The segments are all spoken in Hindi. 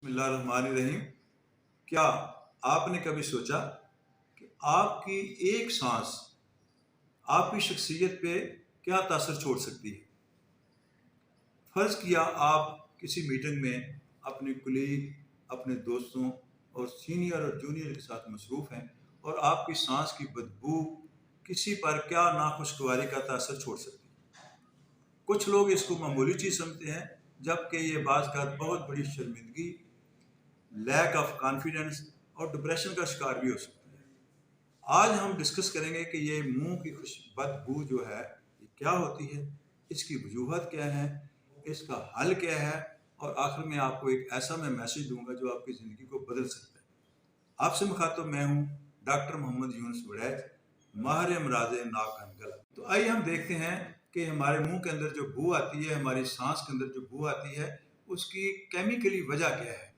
बिस्मिल्लाहिर्रहमानिर्रहीम। क्या आपने कभी सोचा कि आपकी एक सांस आपकी शख्सियत पे क्या तासर छोड़ सकती है? फ़र्ज़ किया आप किसी मीटिंग में अपने कुलीग, अपने दोस्तों और सीनियर और जूनियर के साथ मसरूफ़ हैं और आपकी सांस की बदबू किसी पर क्या नाखुशगवारी का तासर छोड़ सकती है। कुछ लोग इसको मामूली चीज़ समझते हैं, जबकि ये बाज़ बहुत बड़ी शर्मिंदगी, लैक ऑफ कॉन्फिडेंस और डिप्रेशन का शिकार भी हो सकती है। आज हम डिस्कस करेंगे कि ये मुंह की बदबू जो है ये क्या होती है, इसकी वजूहत क्या है, इसका हल क्या है और आखिर में आपको एक ऐसा मैं मैसेज दूंगा जो आपकी ज़िंदगी को बदल सकता है। आपसे मुखातिब मैं हूँ डॉक्टर मोहम्मद यूनुस वड़ैच, माहिर अमराज नाक एंड गला। तो आइए हम देखते हैं कि हमारे मुंह के अंदर जो बू आती है, हमारी सांस के अंदर जो बू आती है, उसकी केमिकली वजह क्या है।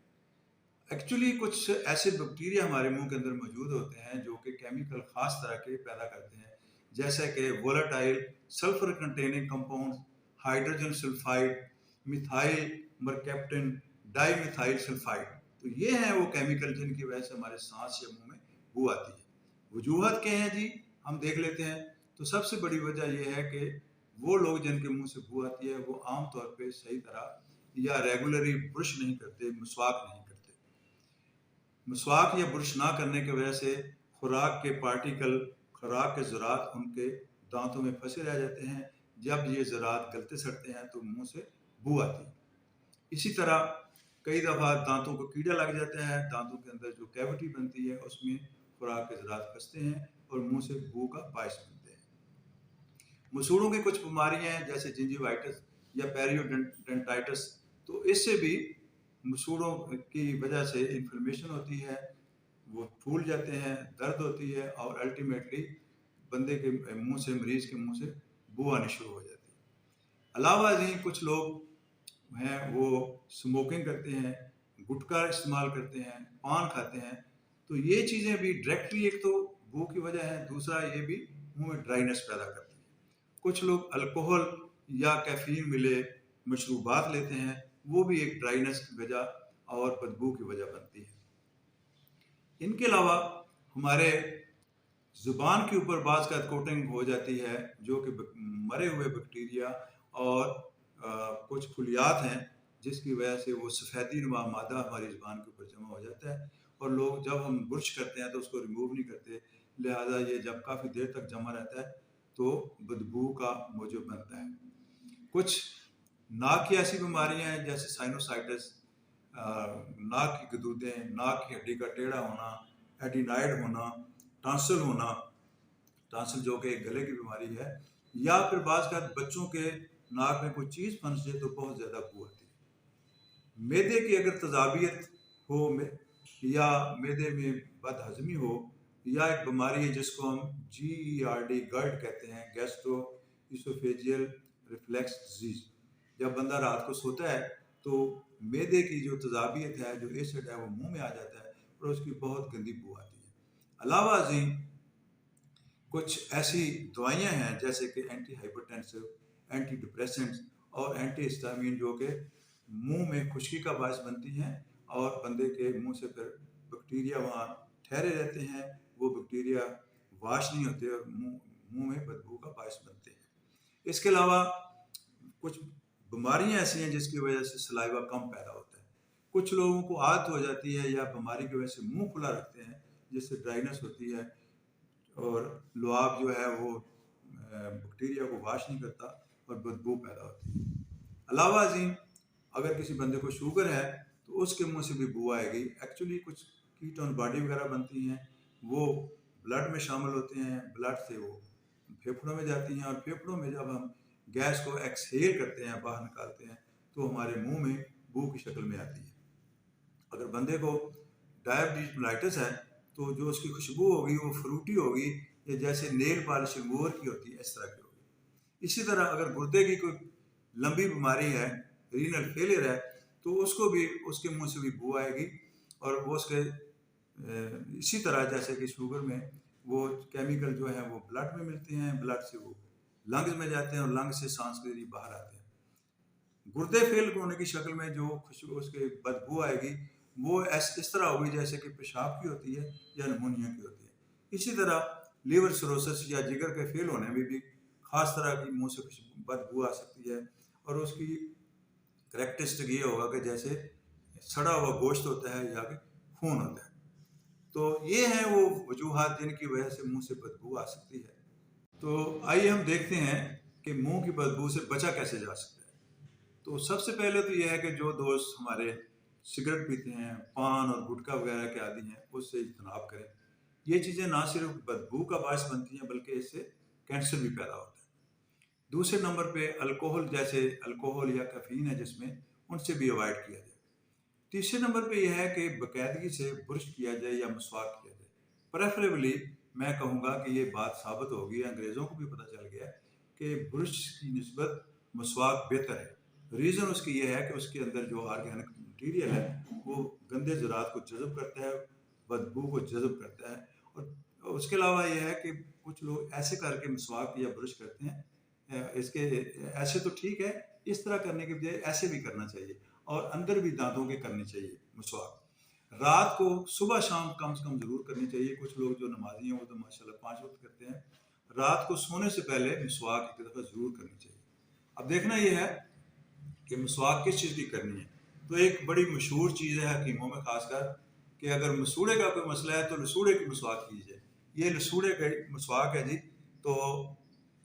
एक्चुअली कुछ ऐसे बैक्टीरिया हमारे मुंह के अंदर मौजूद होते हैं जो कि केमिकल ख़ास तरह के पैदा करते हैं, जैसे कि volatile sulphur containing compounds, hydrogen sulphide, methyl mercaptan, dimethyl sulphide. तो ये हैं वो केमिकल जिनकी वजह से हमारे सांस या मुंह में बू आती है। वजूहत क्या है जी, हम देख लेते हैं। तो सबसे बड़ी वजह यह है कि वो लोग जिनके मुंह से बू आती है वो आम तौर पे सही तरह या रेगुलरली ब्रश नहीं करते, मिसवाक नहीं करते। मिसवाक या ब्रश ना करने की वजह से खुराक के पार्टिकल, खुराक के ज़रात उनके दांतों में फंसे रह जाते हैं। जब ये ज़रात गलते सड़ते हैं तो मुंह से बू आती है। इसी तरह कई दफ़ा दांतों को कीड़ा लग जाता है, दांतों के अंदर जो कैविटी बनती है उसमें खुराक के ज़रात फंसते हैं और मुंह से बू का बायस बनते हैं। मसूड़ों की कुछ बीमारियां हैं जैसे जिंजीवाइटिस या पेरियोडेंटाइटिस, तो इससे भी मसूड़ों की वजह से इन्फ्लेमेशन होती है, वो फूल जाते हैं, दर्द होती है और अल्टीमेटली बंदे के मुंह से, मरीज के मुंह से बू आनी शुरू हो जाती है। अलावा जी कुछ लोग हैं वो स्मोकिंग करते हैं, गुटखा इस्तेमाल करते हैं, पान खाते हैं। तो ये चीज़ें भी डायरेक्टली एक तो बू की वजह है, दूसरा ये भी मुंह में ड्राइनेस पैदा करती है। कुछ लोग अल्कोहल या कैफीन मिले मशरूबात लेते हैं, वो भी एक ड्राइनेस की वजह और बदबू की वजह बनती है। इनके अलावा हमारे ज़ुबान के ऊपर बाज़ का कोटिंग हो जाती है जो कि मरे हुए बैक्टीरिया और कुछ फुलियात हैं जिसकी वजह से वो सफ़ेदी नुमा मादा हमारी ज़ुबान के ऊपर जमा हो जाता है और लोग जब हम ब्रश करते हैं तो उसको रिमूव नहीं करते, लिहाजा ये जब काफ़ी देर तक जमा रहता है तो बदबू का मौजूद बनता है। कुछ नाक की ऐसी बीमारियां हैं जैसे साइनोसाइटिस, नाक की गदूदें, नाक की हड्डी का टेढ़ा होना, एडिनाइड होना, टांसल होना, टांसल जो कि एक गले की बीमारी है, या फिर बाज़ का बच्चों के नाक में कोई चीज़ फंस जाए तो बहुत ज़्यादा बू आती है। मैदे की अगर तजाबियत हो या मैदे में बदहजमी हो या एक बीमारी है जिसको हम GERD गर्ड कहते हैं, गैस्ट्रो इसोफेजियल रिफ्लेक्स डिजीज। जब बंदा रात को सोता है तो मैदे की जो तजाबियत है, जो एसिड है, वो मुंह में आ जाता है और उसकी बहुत गंदी बू आती है। अलावा जी कुछ ऐसी दवाइयाँ हैं जैसे कि एंटी हाइपरटेंसिव, एंटी डिप्रेसेंट्स और एंटी हिस्टामिन जो कि मुंह में खुश्की का बायस बनती हैं और बंदे के मुंह से फिर बैक्टीरिया वहाँ ठहरे रहते हैं, वो बैक्टीरिया वाश नहीं होते और मुंह में बदबू का बायस बनते हैं। इसके अलावा कुछ बीमारियां ऐसी हैं जिसकी वजह से सलाइवा कम पैदा होता है। कुछ लोगों को आदत हो जाती है या बीमारी की वजह से मुंह खुला रखते हैं जिससे ड्राइनेस होती है और लुआब जो है वो बैक्टीरिया को वाश नहीं करता और बदबू पैदा होती है। अलावा जी अगर किसी बंदे को शुगर है तो उसके मुंह से भी बू आएगी। एक्चुअली कुछ कीटोन बॉडी वगैरह बनती हैं, वो ब्लड में शामिल होते हैं, ब्लड से वो फेफड़ों में जाती हैं और फेफड़ों में जब हम गैस को एक्सहेल करते हैं, बाहर निकालते हैं, तो हमारे मुंह में बू की शक्ल में आती है। अगर बंदे को डायबिटीज मेलाइटिस है तो जो उसकी खुशबू होगी वो फ्रूटी होगी या जैसे नेल पॉलिश रिमूवर की होती है, इस तरह की होगी। इसी तरह अगर गुर्दे की कोई लंबी बीमारी है, रीनल फेलियर है, तो उसको भी उसके मुंह से भी बू आएगी और वो उसके इसी तरह जैसे कि शुगर में वो केमिकल जो है वो ब्लड में मिलते हैं, ब्लड से वो लंग्स में जाते हैं और लंग्स से सांस के जरिए बाहर आते हैं। गुर्दे फेल होने की शक्ल में जो खुशबू उसके बदबू आएगी वो इस तरह होगी जैसे कि पेशाब की होती है या निमोनिया की होती है। इसी तरह लीवर सिरोसिस या जिगर के फेल होने में भी खास तरह की मुंह से कुछ बदबू आ सकती है, और उसकी करेक्टरिस्टिक ये होगा कि जैसे सड़ा हुआ गोश्त होता है या कि खून होता है। तो ये हैं वो वजूहात जिनकी वजह से मुंह से बदबू आ सकती है। तो आइए हम देखते हैं कि मुंह की बदबू से बचा कैसे जा सकता है। तो सबसे पहले तो यह है कि जो दोस्त हमारे सिगरेट पीते हैं, पान और गुटखा वगैरह के आदी हैं, उससे इज्तनाब करें। ये चीज़ें ना सिर्फ बदबू का बायस बनती हैं बल्कि इससे कैंसर भी पैदा होता है। दूसरे नंबर पे अल्कोहल, जैसे अल्कोहल या कैफीन है जिसमें, उनसे भी अवॉइड किया जाए। तीसरे नंबर पे यह है कि बाकायदगी से ब्रश किया जाए या मसवाक किया जाए। प्रेफरेबली मैं कहूँगा कि ये बात साबित होगी, अंग्रेज़ों को भी पता चल गया कि ब्रश की निस्बत मसवाक बेहतर है। रीज़न उसकी ये है कि उसके अंदर जो ऑर्गेनिक मटीरियल है वो गंदे ज़रात को जज़ब करता है, बदबू को जज़ब करता है। और उसके अलावा यह है कि कुछ लोग ऐसे करके मसवाक या ब्रश करते हैं, इसके ऐसे तो ठीक है, इस तरह करने के बजाय ऐसे भी करना चाहिए, और अंदर भी दांतों के करनी चाहिए मसवाक। रात को सुबह शाम कम से कम ज़रूर करनी चाहिए। कुछ लोग जो नमाजी हैं वो तो माशाल्लाह 5 वक्त करते हैं। रात को सोने से पहले मसवाक एक दफ़ा ज़रूर करनी चाहिए। अब देखना यह है कि मसवाक किस चीज़ की करनी है। तो एक बड़ी मशहूर चीज़ है हकीमों में खासकर, कि अगर मसूड़े का कोई मसला है तो लसूड़े की मसवाक कीजिए। ये लसूड़े का मसवाक है जी, तो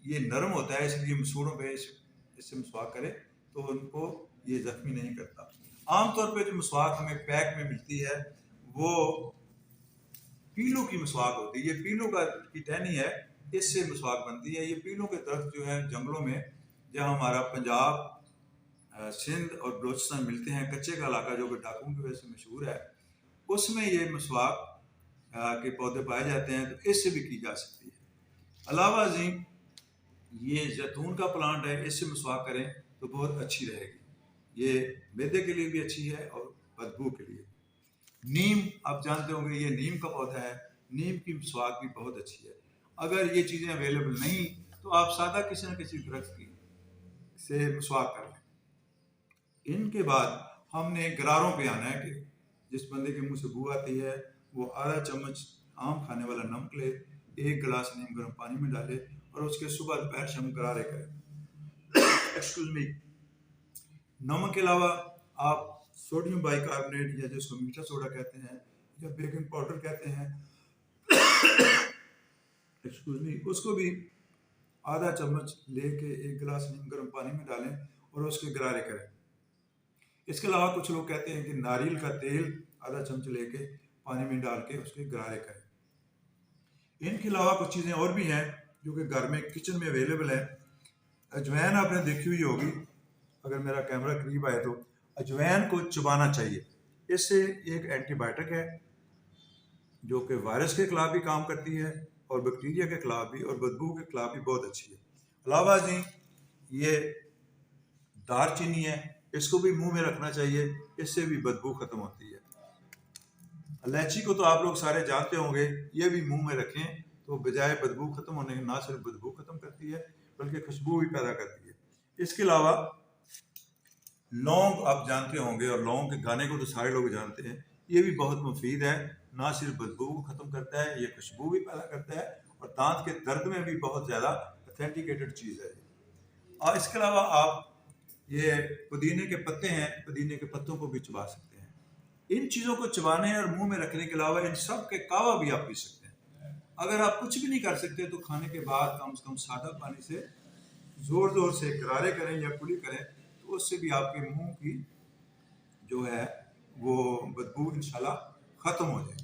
ये नरम होता है, इसलिए मसूड़ों पे इससे मसवाक करें तो उनको ये ज़ख्मी नहीं करता। आमतौर पे जो मसवाक हमें पैक में मिलती है वो पीलों की मसवाक होती है। ये पीलों की टहनी है, इससे मसवाक बनती है। ये पीलों के दरख्त जो है जंगलों में, जहाँ हमारा पंजाब, सिंध और बलोचिस्तान मिलते हैं, कच्चे का इलाका जो कि डाकुओं की वजह से मशहूर है, उसमें ये मसवाक के पौधे पाए जाते हैं, तो इससे भी की जा सकती है। अलावा अजीम ये जैतून का प्लांट है, इससे मसवाक करें तो बहुत अच्छी रहेगी। ये मैदे के लिए भी अच्छी है और बदबू के लिए। नीम, आप जानते होंगे ये नीम का पौधा है, नीम की मसवाक भी बहुत अच्छी है। अगर ये चीज़ें अवेलेबल नहीं तो आप सादा किसी न किसी दरख्त की से मसवाक कर लें। इनके बाद हमने गरारों पे आना है कि जिस बंदे के मुंह से बू आती है वो आधा चम्मच आम खाने वाला नमक ले, 1 गिलास नीम गर्म पानी में डाले और उसके सुबह दोपहर शाम गरारे करें। Excuse me. नमक के अलावा आप सोडियम बाइकार्बोनेट, या जिसको मीठा सोडा कहते हैं या बेकिंग पाउडर कहते हैं, एक्सक्यूज मी, उसको भी आधा चम्मच लेके 1 गिलास नीम गर्म पानी में डालें और उसके गरारे करें। इसके अलावा कुछ लोग कहते हैं कि नारियल का तेल आधा चम्मच लेके पानी में डाल के उसके गरारे करें। इनके अलावा कुछ चीज़ें और भी हैं जो कि घर में किचन में अवेलेबल है। अजवाइन आपने देखी हुई होगी, अगर मेरा कैमरा करीब आए तो। अजवाइन को चबाना चाहिए, इससे एक एंटीबायोटिक है जो कि वायरस के खिलाफ भी काम करती है और बैक्टीरिया के खिलाफ भी और बदबू के खिलाफ भी बहुत अच्छी है। अलावा जी ये दारचीनी है, इसको भी मुंह में रखना चाहिए, इससे भी बदबू खत्म होती है। इलायची को तो आप लोग सारे जानते होंगे, ये भी मुंह में रखें तो बजाय बदबू खत्म होने के ना सिर्फ बदबू खत्म करती है बल्कि खुशबू भी पैदा करती है। इसके अलावा लौंग आप जानते होंगे, और लौंग के गाने को तो सारे लोग जानते हैं, ये भी बहुत मुफीद है। ना सिर्फ बदबू को ख़त्म करता है, ये खुशबू भी पैदा करता है और दांत के दर्द में भी बहुत ज़्यादा ऑथेंटिकेटेड चीज़ है। और इसके अलावा आप ये पुदीने के पत्ते हैं, पुदीने के पत्तों को भी चबा सकते हैं। इन चीज़ों को चबाने और मुंह में रखने के अलावा इन सब के कावा भी आप पी सकते हैं। अगर आप कुछ भी नहीं कर सकते तो खाने के बाद कम से कम सादा पानी से ज़ोर ज़ोर से गरारे करें या कुली करें, तो उससे भी आपके मुंह की जो है वो बदबू इंशाल्लाह ख़त्म हो जाए।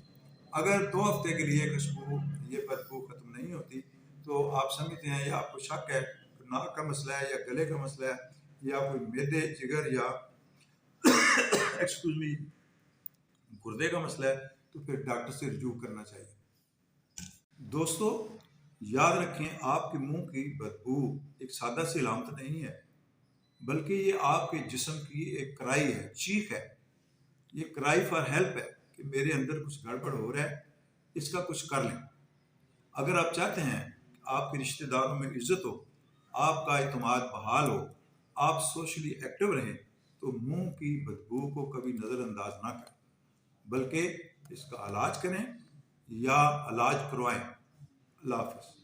अगर 2 हफ्ते के लिए खुशबू ये बदबू ख़त्म नहीं होती तो आप समझते हैं या आपको शक है नाक का मसला है या गले का मसला है या कोई मैदे, जिगर या एक्सक्यूज मी गुर्दे का मसला है, तो फिर डॉक्टर से रुजू करना चाहिए। दोस्तों याद रखें, आपके मुंह की बदबू एक सादा सी अलामत नहीं है, बल्कि ये आपके जिस्म की एक कराई है, चीख है। ये क्राई फॉर हेल्प है कि मेरे अंदर कुछ गड़बड़ हो रहा है, इसका कुछ कर लें। अगर आप चाहते हैं कि आपके रिश्तेदारों में इज्जत हो, आपका इत्मीनान बहाल हो, आप सोशली एक्टिव रहें, तो मुंह की बदबू को कभी नज़रअंदाज ना करें। बल्कि इसका इलाज करें या इलाज करवाएं। अल्लाह हाफ़िज़।